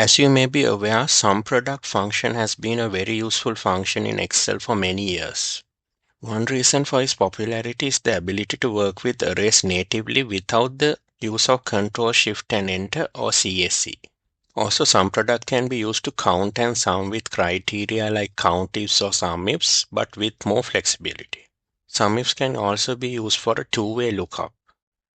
As you may be aware, sum product function has been a very useful function in Excel for many years. One reason for its popularity is the ability to work with arrays natively without the use of Ctrl Shift and Enter or CSC. Also, sum product can be used to count and sum with criteria like countifs or sumifs, but with more flexibility. Sumifs can also be used for a two-way lookup.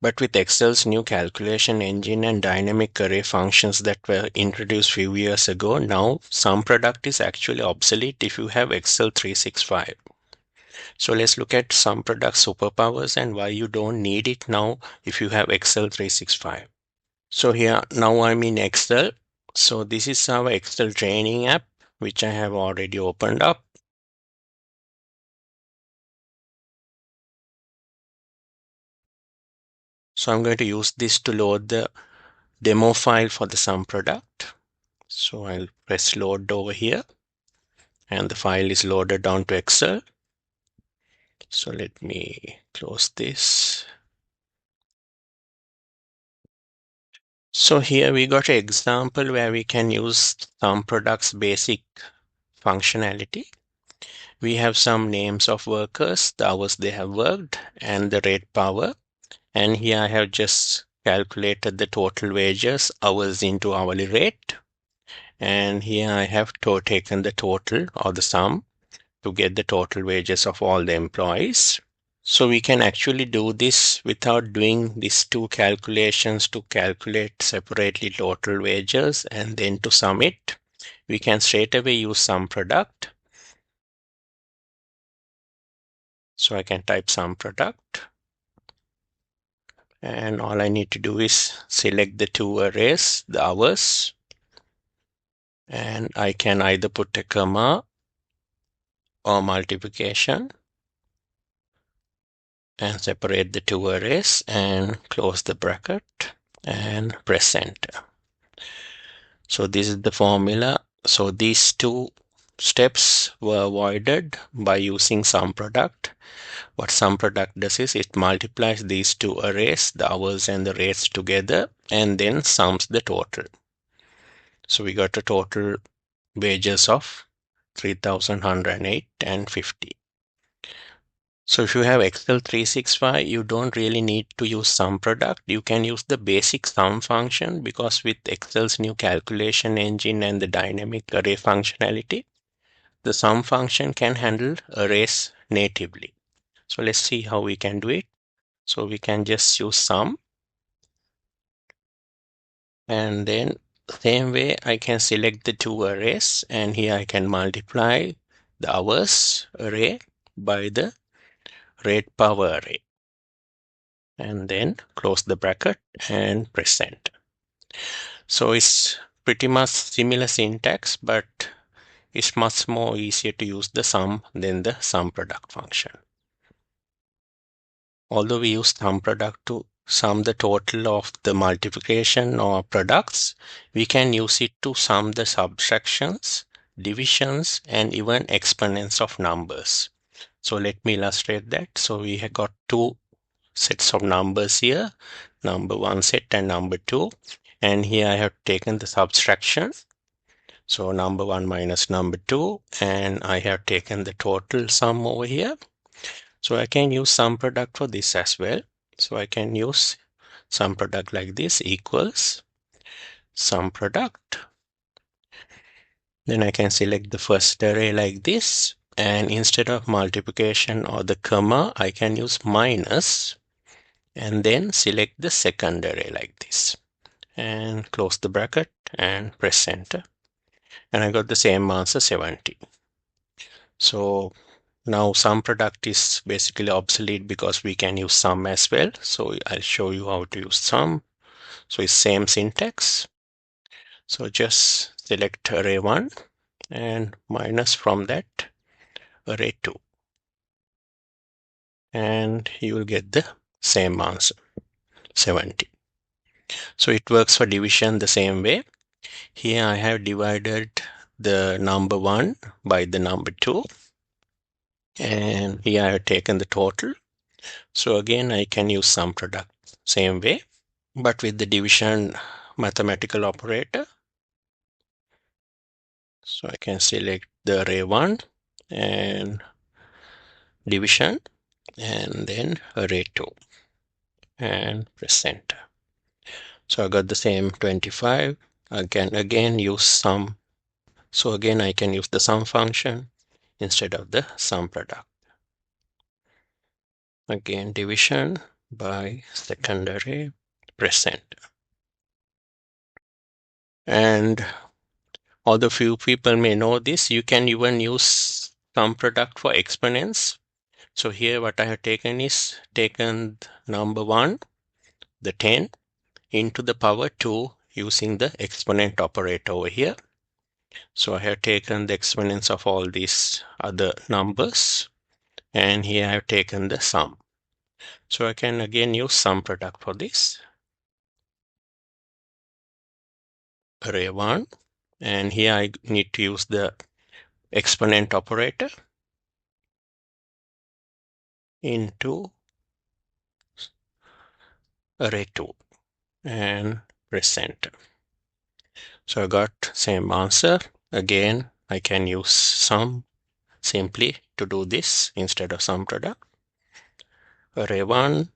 But with Excel's new calculation engine and dynamic array functions that were introduced few years ago, now sum product is actually obsolete if you have Excel 365. So let's look at sum product superpowers and why you don't need it now if you have Excel 365. So here, now I'm in Excel. So this is our Excel training app, which I have already opened up. So I'm going to use this to load the demo file for the sum product. So I'll press load over here and the file is loaded down to Excel. So let me close this. So here we got an example where we can use sum product's basic functionality. We have some names of workers, the hours they have worked, and the rate power. And here I have just calculated the total wages, hours into hourly rate. And here I have taken the total or the sum to get the total wages of all the employees. So we can actually do this without doing these two calculations to calculate separately total wages and then to sum it. We can straight away use sum product. So I can type sum product. And all I need to do is select the two arrays, the hours. And I can either put a comma or multiplication and separate the two arrays and close the bracket and press enter. So this is the formula. So these two steps were avoided by using sum product. What sum product does is it multiplies these two arrays, the hours and the rates together, and then sums the total. So we got a total wages of 3,108 and 50. So if you have Excel 365, you don't really need to use sum product. You can use the basic sum function because with Excel's new calculation engine and the dynamic array functionality, the sum function can handle arrays natively. So let's see how we can do it. So we can just use sum. And then same way I can select the two arrays and here I can multiply the hours array by the rate power array. And then close the bracket and press enter. So it's pretty much similar syntax, but it's much more easier to use the sum than the sum product function. Although we use sum product to sum the total of the multiplication or products, we can use it to sum the subtractions, divisions, and even exponents of numbers. So let me illustrate that. So we have got two sets of numbers here, number one set and number two. And here I have taken the subtraction. So number one minus number two, and I have taken the total sum over here. So I can use sum product for this as well. So I can use sum product like this equals sum product. Then I can select the first array like this. And instead of multiplication or the comma, I can use minus and then select the second array like this and close the bracket and press enter. And I got the same answer 70. So now sum product is basically obsolete because we can use sum as well. So I'll show you how to use sum. So it's same syntax. So just select array 1 and minus from that array 2. And you will get the same answer, 70. So it works for division the same way. Here I have divided the number 1 by the number 2. And here I have taken the total. So again, I can use sum product same way, but with the division mathematical operator. So I can select the array 1 and division and then array 2 and press enter. So I got the same 25. Again use sum. So again I can use the sum function instead of the sum product. Again division by second array, press enter. And although few people may know this, you can even use sum product for exponents. So here what I have taken is taken number 1, the 10, into the power 2 using the exponent operator over here. So I have taken the exponents of all these other numbers, and here I have taken the sum. So I can again use sum product for this. Array 1, and here I need to use the exponent operator into array 2 and press enter. So I got same answer. Again, I can use sum simply to do this instead of sum product. Array 1,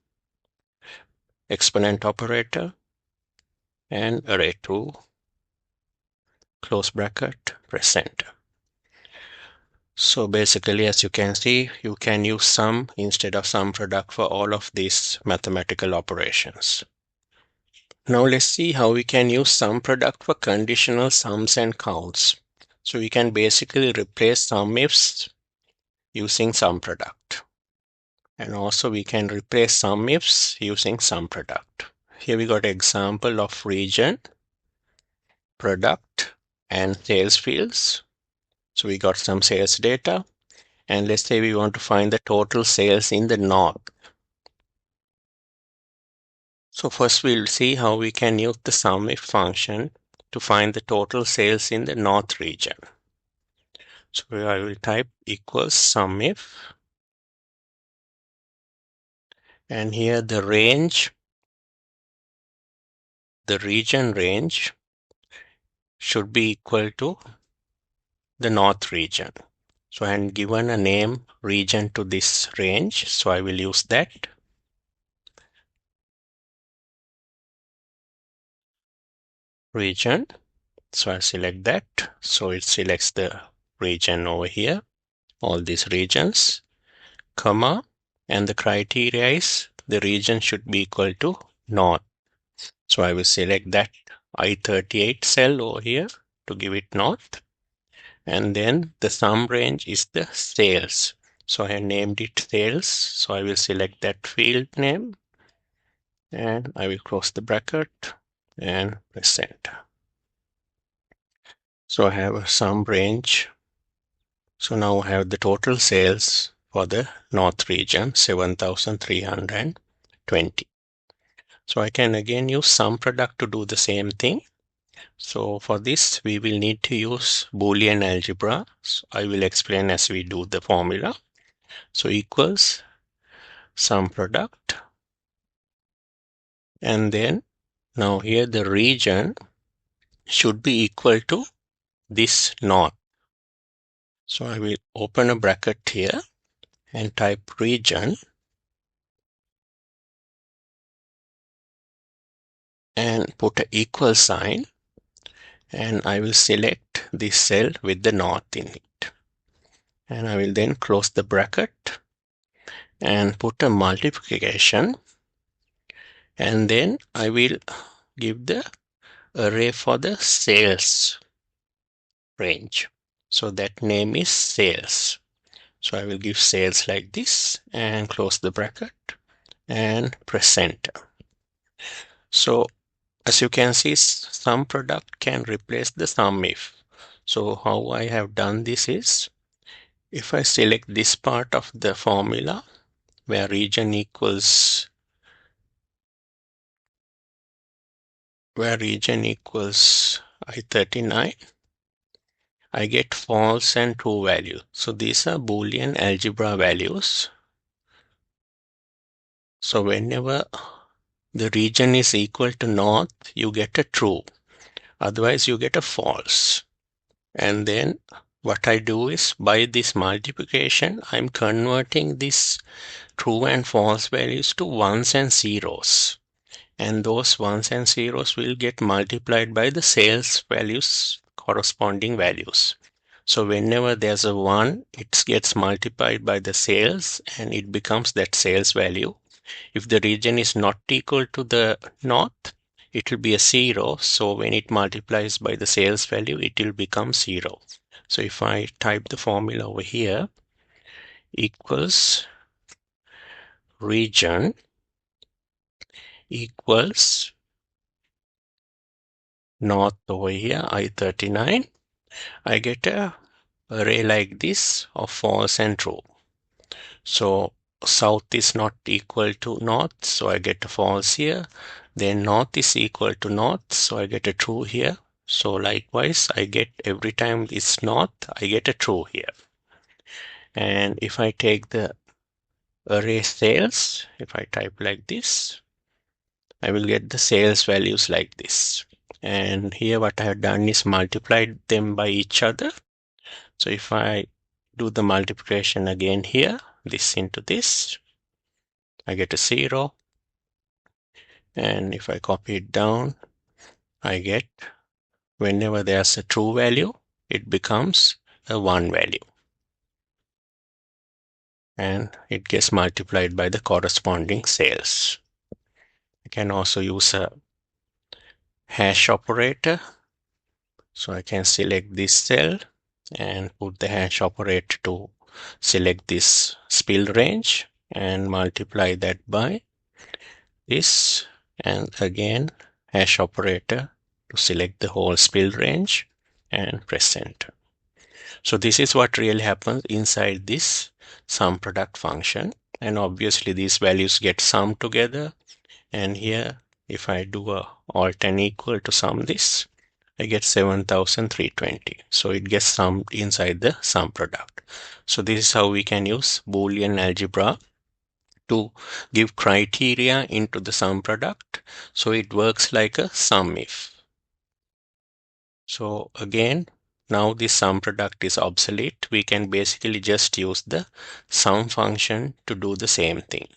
exponent operator, and array 2, close bracket, press enter. So basically, as you can see, you can use sum instead of sum product for all of these mathematical operations. Now let's see how we can use sum product for conditional sums and counts. So we can basically replace sum ifs using sum product. And also we can replace sum ifs using sum product. Here we got an example of region, product, and sales fields. So we got some sales data. And let's say we want to find the total sales in the north. So first we'll see how we can use the SUMIF function to find the total sales in the north region. So I will type equals SUMIF, and here the range, the region range should be equal to the north region. So I am given a name region to this range, so I will use that. Region, so I select that, so it selects the region over here, all these regions, comma, and the criteria is the region should be equal to north. So I will select that I38 cell over here to give it north, and then the sum range is the sales. So I have named it sales, so I will select that field name, and I will close the bracket and press enter. So I have a sum range. So now I have the total sales for the north region, 7,320. So I can again use sum product to do the same thing. So for this, we will need to use Boolean algebra. So I will explain as we do the formula. So equals sum product. And then now here the region should be equal to this north. So I will open a bracket here and type region and put an equal sign, and I will select this cell with the north in it. And I will then close the bracket and put a multiplication, and then I will give the array for the sales range. So that name is sales. So I will give sales like this and close the bracket and press enter. So as you can see, sum product can replace the sum if. So how I have done this is, if I select this part of the formula where region equals I39, I get false and true value. So these are Boolean algebra values. So whenever the region is equal to north, you get a true. Otherwise, you get a false. And then what I do is by this multiplication, I'm converting this true and false values to ones and zeros. And those ones and zeros will get multiplied by the sales values, corresponding values. So whenever there's a 1, it gets multiplied by the sales and it becomes that sales value. If the region is not equal to the north, it will be a 0. So when it multiplies by the sales value, it will become 0. So if I type the formula over here, equals region equals north over here, I-39, I get a array like this of false and true. So south is not equal to north, so I get a false here. Then north is equal to north, so I get a true here. So likewise, I get every time it's north, I get a true here. And if I take the array sales, if I type like this, I will get the sales values like this. And here what I have done is multiplied them by each other. So if I do the multiplication again here, this into this, I get a 0. And if I copy it down, I get whenever there's a true value, it becomes a 1 value. And it gets multiplied by the corresponding sales. I can also use a hash operator. So I can select this cell and put the hash operator to select this spill range and multiply that by this, and again hash operator to select the whole spill range and press enter. So this is what really happens inside this sum product function, and obviously these values get summed together, and here if I do a alt and equal to sum this, I get 7,320. So it gets summed inside the sum product. So this is how we can use Boolean algebra to give criteria into the sum product. So it works like a sum if. So again, now this sum product is obsolete. We can basically just use the sum function to do the same thing.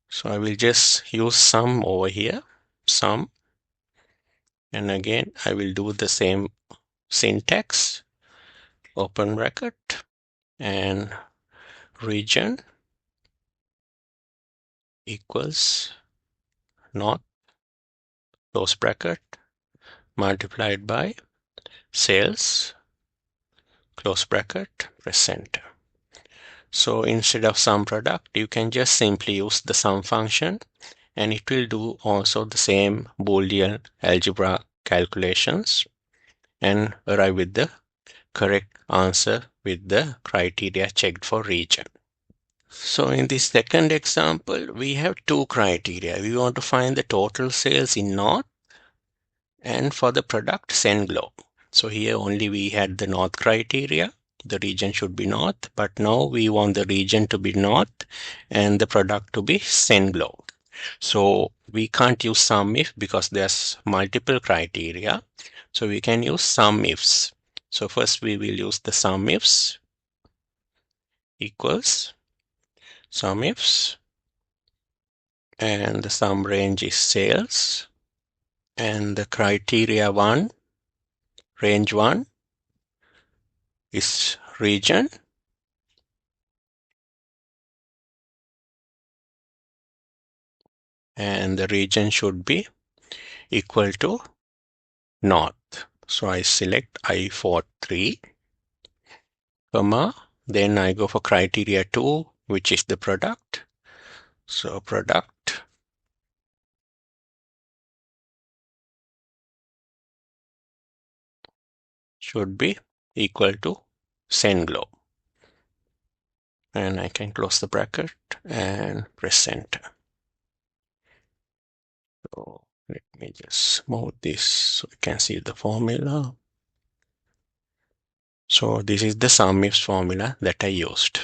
So I will just use sum over here, sum. And again, I will do the same syntax, open bracket, and region equals north, close bracket, multiplied by sales, close bracket, press enter. So instead of sum product, you can just simply use the sum function and it will do also the same Boolean algebra calculations and arrive with the correct answer with the criteria checked for region. So in this second example, we have two criteria. We want to find the total sales in North and for the product Senglo. So here only we had the North criteria. The region should be North, but now we want the region to be North and the product to be Senglo. So we can't use sum if because there's multiple criteria. So we can use sum ifs. So first we will use the sum ifs equals sum ifs, and the sum range is sales, and the criteria 1, range 1 is region, and the region should be equal to north. So I select I43, comma, then I go for criteria 2, which is the product. So product should be equal to Senglo. And I can close the bracket and press enter. So let me just move this so you can see the formula. So this is the sum ifs formula that I used.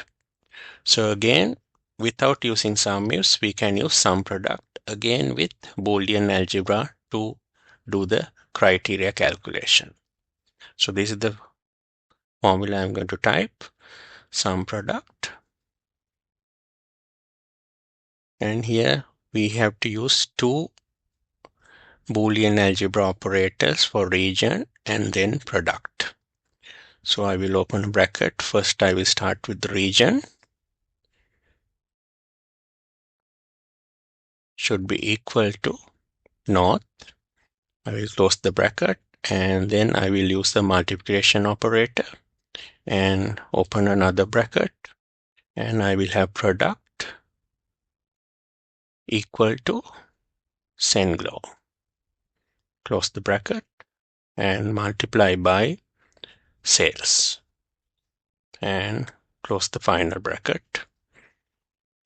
So again, without using sum ifs, we can use sum product again with Boolean algebra to do the criteria calculation. So this is the formula I'm going to type sum product, and here we have to use two Boolean algebra operators for region and then product. So I will open a bracket. First I will start with the region. Should be equal to north. I will close the bracket and then I will use the multiplication operator and open another bracket, and I will have product equal to Senglo. Close the bracket and multiply by sales and close the final bracket,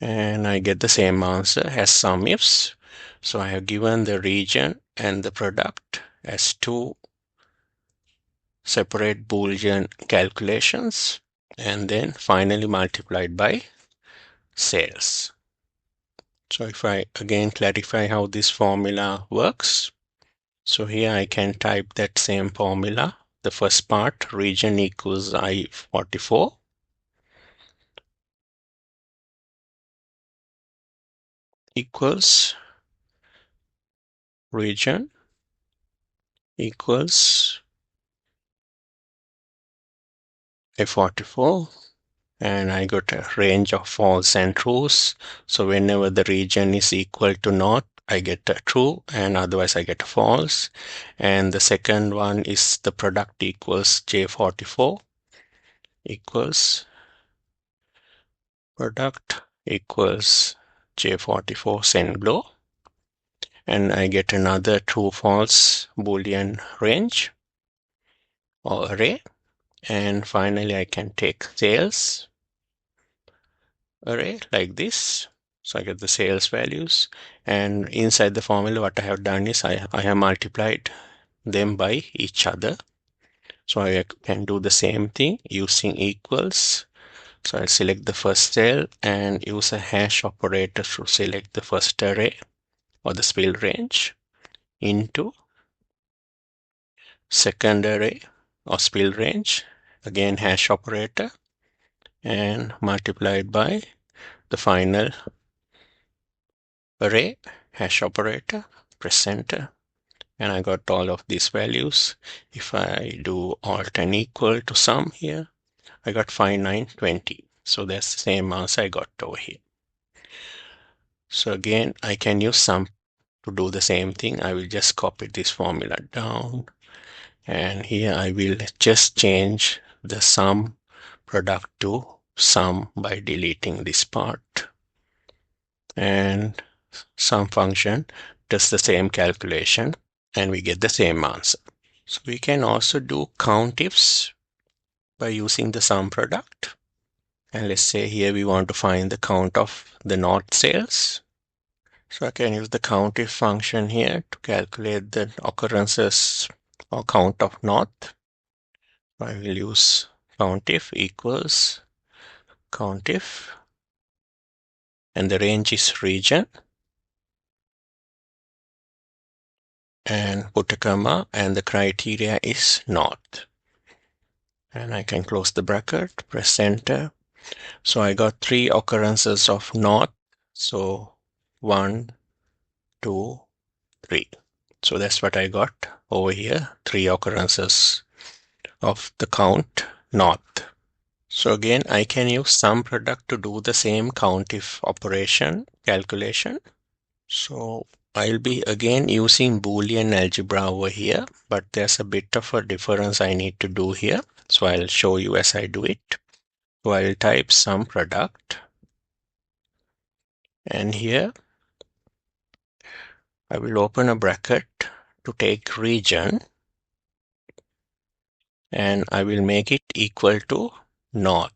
and I get the same answer as sum ifs. So I have given the region and the product as two separate Boolean calculations and then finally multiplied by sales. So if I again clarify how this formula works, so here I can type that same formula. The first part, region equals I44, equals region equals I44, and I got a range of false and trues. So whenever the region is equal to north, I get a true, and otherwise I get a false. And the second one is the product equals J44 equals product equals J44 Senglo, and I get another true false Boolean range or array. And finally I can take sales array like this. So I get the sales values, and inside the formula what I have done is I have multiplied them by each other. So I can do the same thing using equals. So I'll select the first cell and use a hash operator to select the first array or the spill range into second array or spill range, again hash operator, and multiplied by the final array, hash operator, press enter, and I got all of these values. If I do alt and equal to sum here, I got 5920. So that's the same answer I got over here. So again, I can use sum to do the same thing. I will just copy this formula down, and here I will just change the sum product to sum by deleting this part, and sum function does the same calculation and we get the same answer. So we can also do count ifs by using the sum product, and let's say here we want to find the count of the north sales. So I can use the count if function here to calculate the occurrences or count of north. I will use count if equals count if, and the range is region, and put a comma, and the criteria is north. And I can close the bracket, press enter. So I got three occurrences of north. So 1, 2, 3. So that's what I got over here, three occurrences of the count north. So again, I can use sum product to do the same count if operation calculation. So I'll be again using Boolean algebra over here, but there's a bit of a difference I need to do here. So I'll show you as I do it. So I'll type sum product, and here I will open a bracket to take region, and I will make it equal to north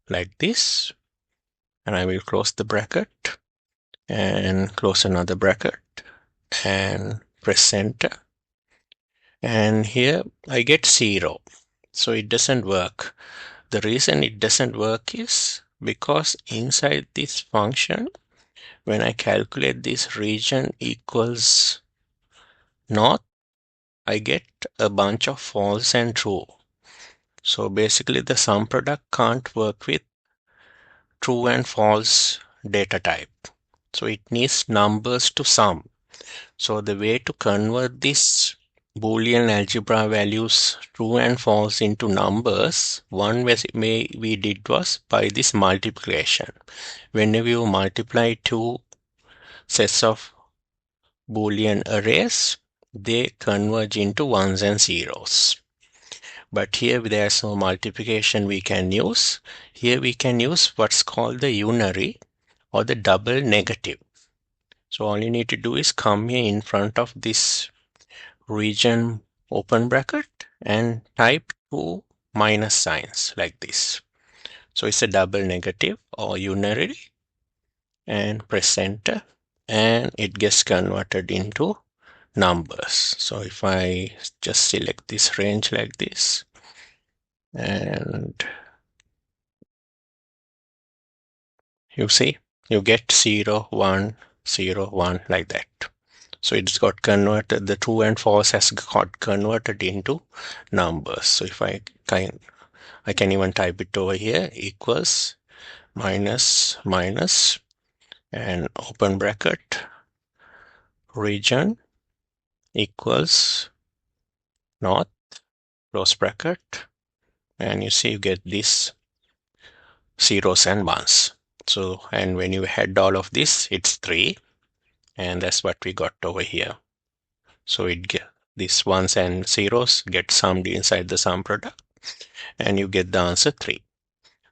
like this, and I will close the bracket and close another bracket and press enter, and here I get 0. So it doesn't work. The reason it doesn't work is because inside this function, when I calculate this region equals north, I get a bunch of false and true. So basically the sum product can't work with true and false data type. So it needs numbers to sum. So the way to convert this Boolean algebra values true and false into numbers, one way we did was by this multiplication. Whenever you multiply two sets of Boolean arrays, they converge into ones and zeros. But here there's no multiplication we can use. Here we can use what's called the unary or the double negative. So all you need to do is come here in front of this region open bracket and type two minus signs like this. So it's a double negative or unary, and press enter and it gets converted into numbers. So if I just select this range like this and you see, you get 0, 1, 0, 1 like that. So it's got converted, the true and false has got converted into numbers. So if I can even type it over here, equals minus minus and open bracket region equals north close bracket, and you see you get these zeros and ones. So and when you add all of this, it's 3, and that's what we got over here. So these ones and zeros get summed inside the sum product and you get the answer 3.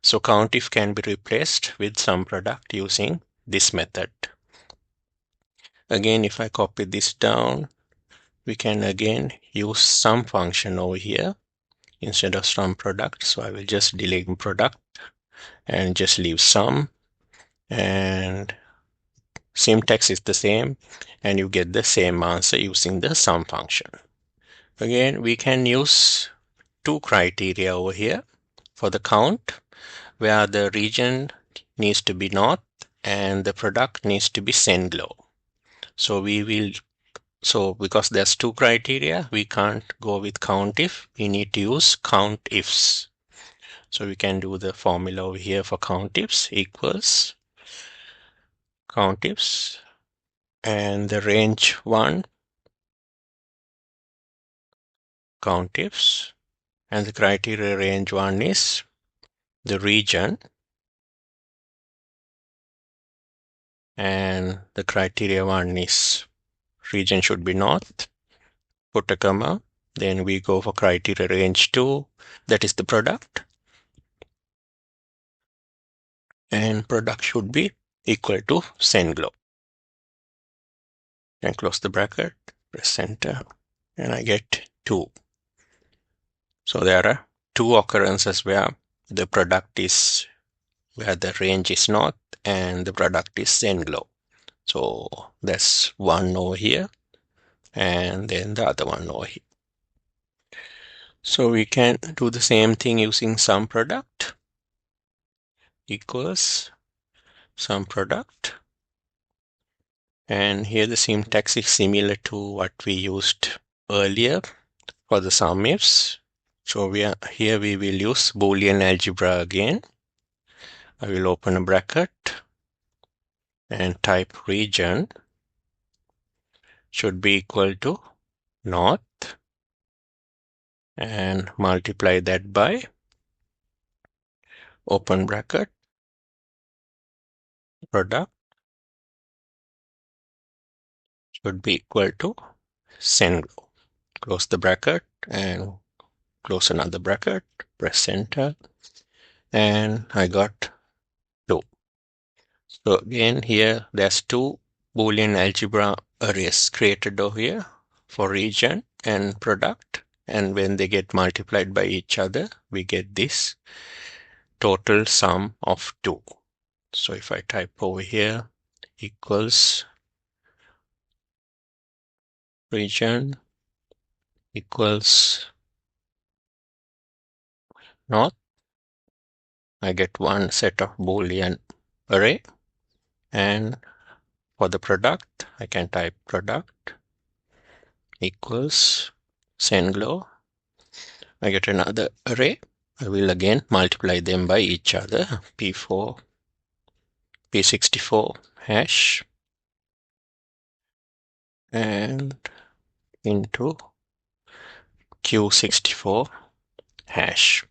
So COUNTIF can be replaced with sum product using this method. Again, if I copy this down, we can again use sum function over here instead of sum product. So I will just delete product and just leave sum, and syntax is the same and you get the same answer using the sum function. Again, we can use two criteria over here for the count, where the region needs to be north and the product needs to be Senglo. So because there's two criteria, we can't go with COUNTIF. We need to use COUNTIFs. So we can do the formula over here for COUNTIFs equals COUNTIFs and the range 1 COUNTIFs, and the criteria range 1 is the region, and the criteria 1 is region should be north, put a comma, then we go for criteria range 2, that is the product, and product should be equal to Senglo. And close the bracket, press enter, and I get 2. So there are two occurrences where the product is, where the range is north and the product is Senglo. So that's one over here and then the other one over here. So we can do the same thing using sum product equals sum product, and here the syntax is similar to what we used earlier for the sum ifs. So here we will use Boolean algebra again. I will open a bracket and type region should be equal to north and multiply that by open bracket product should be equal to Senglo. Close the bracket and close another bracket, press enter, and I got 2. So again here there's two Boolean algebra arrays created over here for region and product, and when they get multiplied by each other we get this total sum of 2. So if I type over here equals region equals north, I get one set of Boolean array, and for the product I can type product equals Senglo, I get another array, I will again multiply them by each other. P4, P64 hash and into Q64 hash.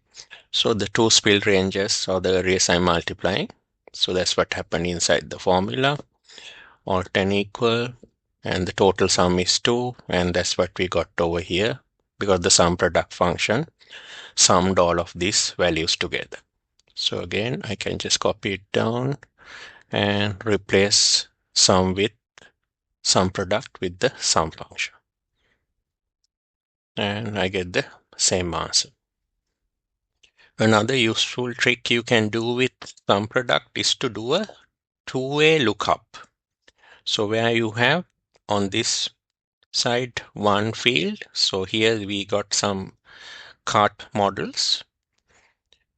So the two spill ranges or the arrays I'm multiplying. So that's what happened inside the formula. All 10 equal and the total sum is 2, and that's what we got over here because the sum product function summed all of these values together. So again, I can just copy it down and replace sum with sum product with the sum function. And I get the same answer. Another useful trick you can do with sum product is to do a two-way lookup. So where you have on this side one field, so here we got some cart models,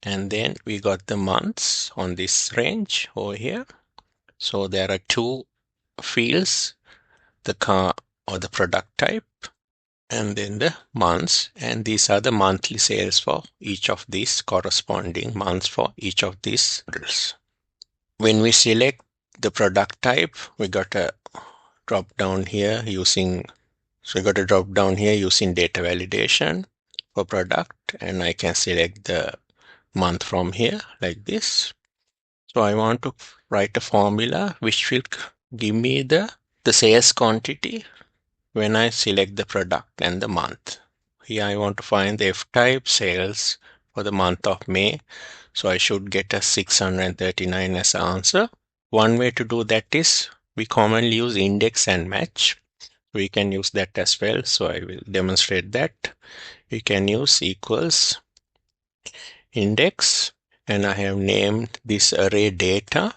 and then we got the months on this range over here. So there are two fields, the car or the product type, and then the months, and these are the monthly sales for each of these corresponding months for each of these models. When we select the product type, we got a drop down here using data validation for product, and I can select the month from here like this. So I want to write a formula which will give me the sales quantity when I select the product and the month. Here I want to find the F-type sales for the month of May. So I should get a 639 as an answer. One way to do that is we commonly use index and match. We can use that as well. So I will demonstrate that. We can use equals index, and I have named this array data.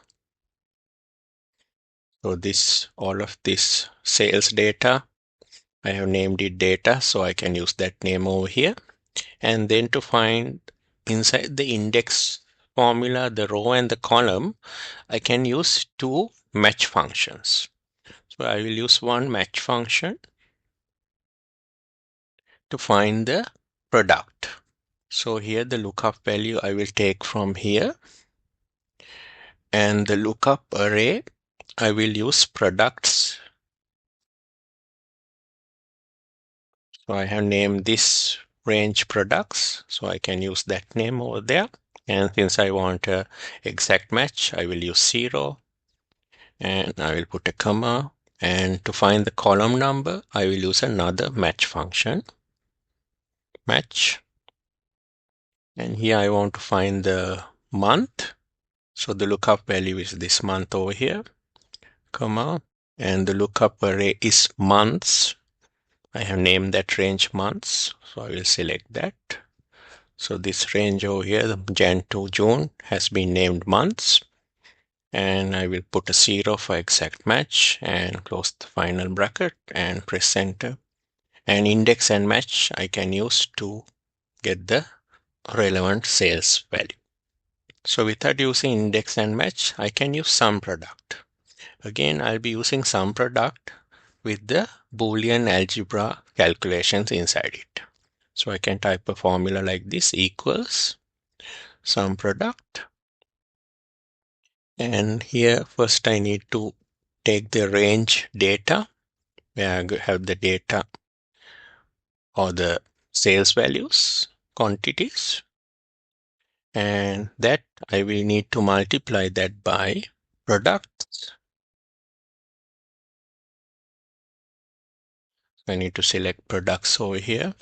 So this, all of this sales data, I have named it data, so I can use that name over here. And then to find inside the index formula, the row and the column, I can use two match functions. So I will use one match function to find the product. So here the lookup value I will take from here, and the lookup array I will use products. So I have named this range products, so I can use that name over there. And since I want a exact match, I will use 0, and I will put a comma. And to find the column number, I will use another match function, match. And here I want to find the month. So the lookup value is this month over here, comma, and the lookup array is months. I have named that range months, so I will select that. So this range over here, the Jan to June, has been named months. And I will put a 0 for exact match and close the final bracket and press enter. And index and match I can use to get the relevant sales value. So without using index and match, I can use sum product. Again, I'll be using sum product with the Boolean algebra calculations inside it. So I can type a formula like this, equals sum product. And here first I need to take the range data, where I have the data or the sales values, quantities. And that I will need to multiply that by products. I need to select products over here,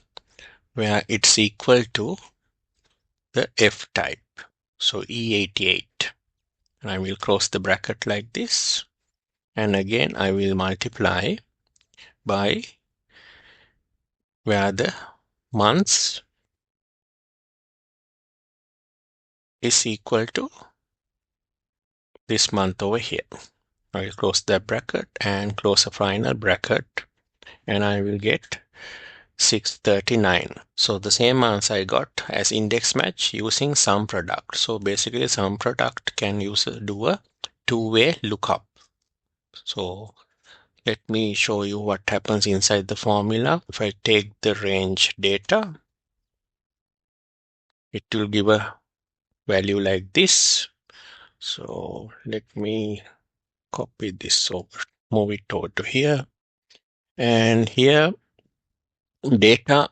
where it's equal to the F type, so E88. And I will close the bracket like this. And again, I will multiply by where the months is equal to this month over here. I will close that bracket and close a final bracket, and I will get 639. So the same answer I got as index match using sum product. So basically sum product can do a two-way lookup. So let me show you what happens inside the formula. If I take the range data, it will give a value like this. So let me copy this over, move it over to here. And here, data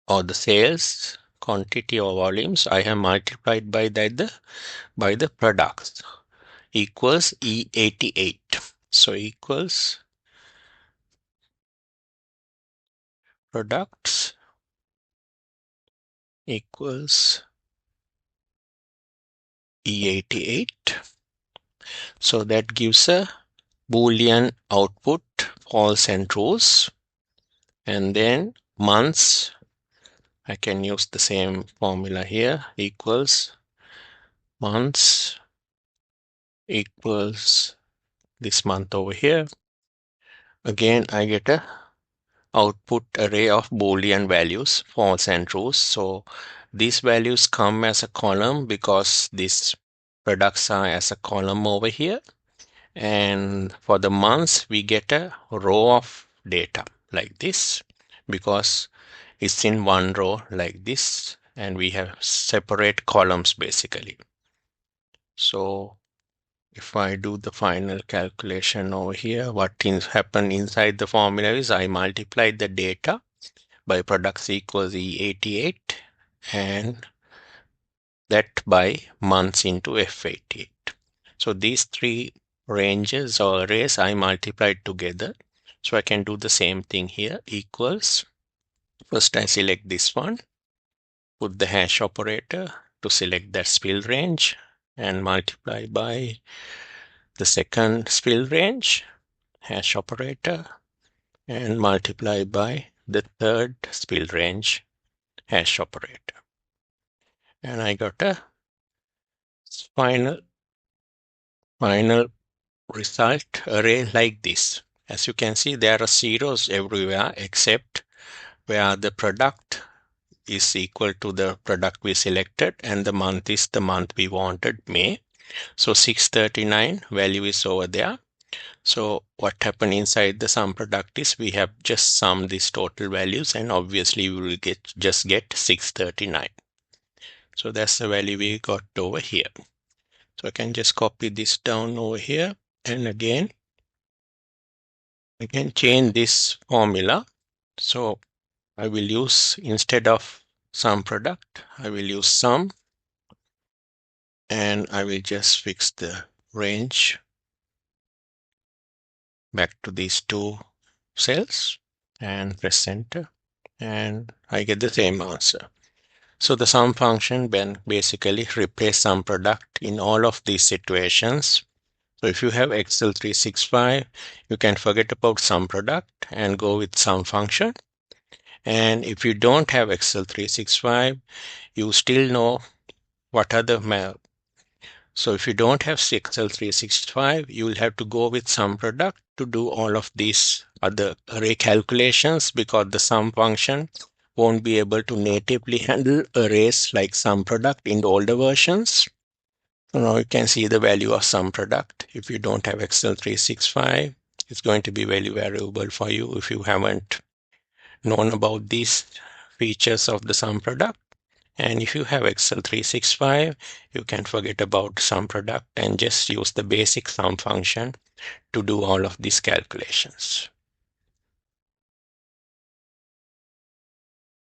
or the sales quantity or volumes, I have multiplied by by the products equals E88. So equals products equals E88. So that gives a Boolean output, false and trues. And then months, I can use the same formula here, equals months equals this month over here. Again, I get a output array of Boolean values, false and trues. So these values come as a column because these products are as a column over here. And for the months, we get a row of data like this because it's in one row like this, and we have separate columns basically. So if I do the final calculation over here, what happen inside the formula is I multiply the data by products equals E88 and that by months into F88. So these three ranges or arrays I multiplied together. So I can do the same thing here, equals. First I select this one, put the hash operator to select that spill range and multiply by the second spill range, hash operator, and multiply by the third spill range, hash operator. And I got a final result array like this. As you can see, there are zeros everywhere except where the product is equal to the product we selected and the month is the month we wanted, May. So 639 value is over there. So what happened inside the sum product is we have just summed these total values and obviously we will just get 639. So that's the value we got over here. So I can just copy this down over here and again I can change this formula. So I will use, instead of sum product, I will use sum and I will just fix the range back to these two cells and press enter and I get the same answer. So the sum function then basically replace sum product in all of these situations. So if you have Excel 365, you can forget about sum product and go with sum function. And if you don't have Excel 365, you still know what are the so if you don't have Excel 365, you will have to go with sum product to do all of these other array calculations because the sum function won't be able to natively handle arrays like sum product in the older versions. So now you can see the value of sum product. If you don't have Excel 365, it's going to be very valuable for you if you haven't known about these features of the sum product. And if you have Excel 365, you can forget about sum product and just use the basic sum function to do all of these calculations.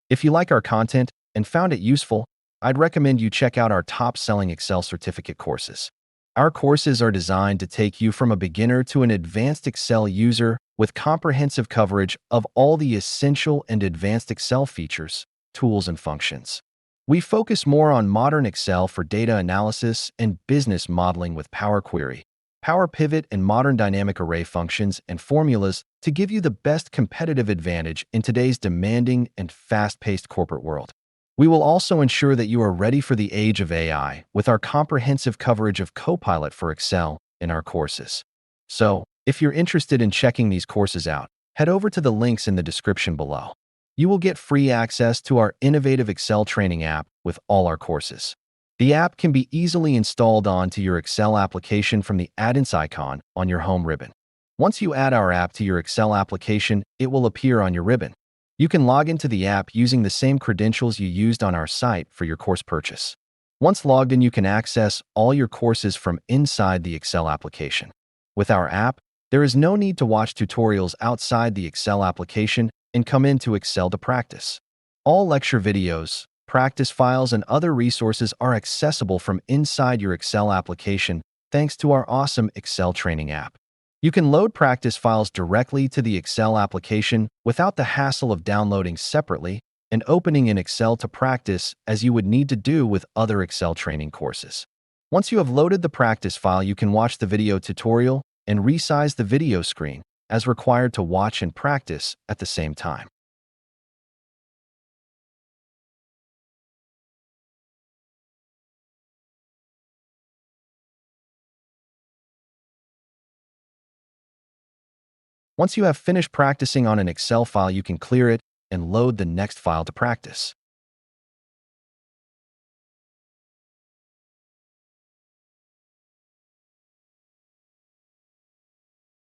If you like our content and found it useful, I'd recommend you check out our top-selling Excel certificate courses. Our courses are designed to take you from a beginner to an advanced Excel user with comprehensive coverage of all the essential and advanced Excel features, tools, and functions. We focus more on modern Excel for data analysis and business modeling with Power Query, Power Pivot, and modern dynamic array functions and formulas to give you the best competitive advantage in today's demanding and fast-paced corporate world. We will also ensure that you are ready for the age of AI with our comprehensive coverage of Copilot for Excel in our courses. So, if you're interested in checking these courses out, head over to the links in the description below. You will get free access to our innovative Excel training app with all our courses. The app can be easily installed onto your Excel application from the Add-ins icon on your home ribbon. Once you add our app to your Excel application, it will appear on your ribbon. You can log into the app using the same credentials you used on our site for your course purchase. Once logged in, you can access all your courses from inside the Excel application. With our app, there is no need to watch tutorials outside the Excel application and come into Excel to practice. All lecture videos, practice files, and other resources are accessible from inside your Excel application thanks to our awesome Excel training app. You can load practice files directly to the Excel application without the hassle of downloading separately and opening in Excel to practice as you would need to do with other Excel training courses. Once you have loaded the practice file, you can watch the video tutorial and resize the video screen as required to watch and practice at the same time. Once you have finished practicing on an Excel file, you can clear it and load the next file to practice.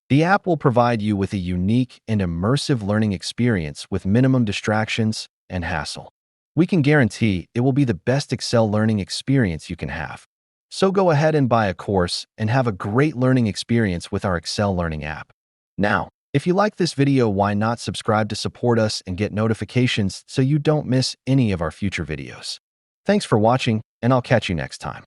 The app will provide you with a unique and immersive learning experience with minimum distractions and hassle. We can guarantee it will be the best Excel learning experience you can have. So go ahead and buy a course and have a great learning experience with our Excel learning app. Now, if you like this video, why not subscribe to support us and get notifications so you don't miss any of our future videos. Thanks for watching, and I'll catch you next time.